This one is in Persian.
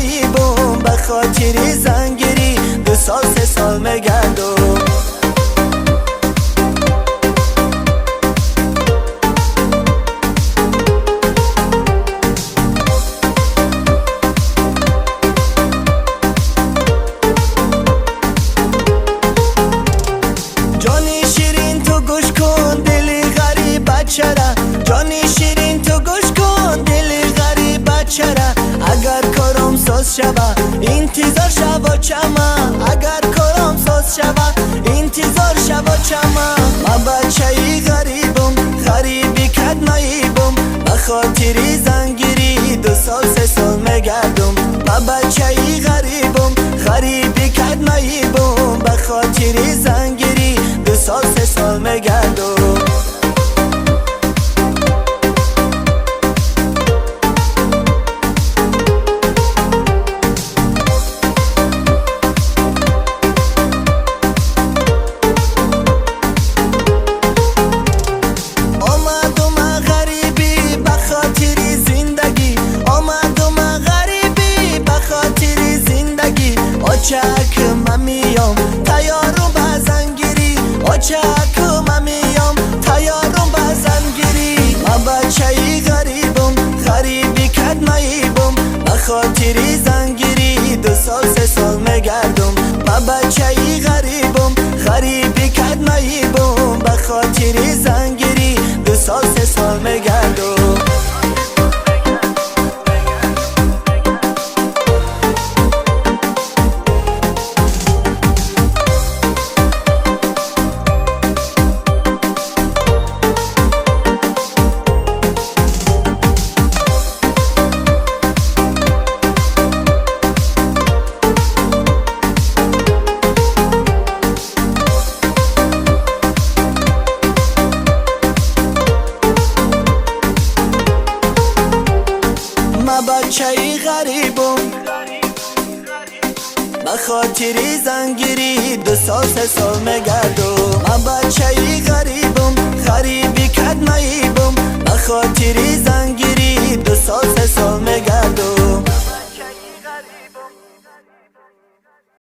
نایی بوم به خاطری زنگیری 2 سال 3 سال مگردم جانی شیرین تو گوش کن دلی غریب چرا جانی شیرین تو گوش کن دلی غریب چرا اگر کارم ساز شوه انتظار شوه چما اگر کارم ساز شوه انتظار شوه چما من بچه‌ای غریبم غریبی کدناییبم به خاطری زنگیری 2 سال 3 سال مگردم من بچه‌ای غریبم غریبی کدناییبم به خاطری زنگیری 2 سال 3 سال مگردم چک من میام تیارم به زنگیری چک من میام تیارم به زنگیری من بچه‌ای غریبم غریبی کدناییبم به خاطری زنگیری 2 سال 3 سال مگردم من بچه‌ای غریبم غریبی کدناییبم به خاطری زنگیری 2 سال 3 سال مگردم بچه‌ای غریبم به خاطری زنگیری 2 سال 3 سال مگردم من بچه‌ای غریبم غریبی کدناییبم به خاطری زنگیری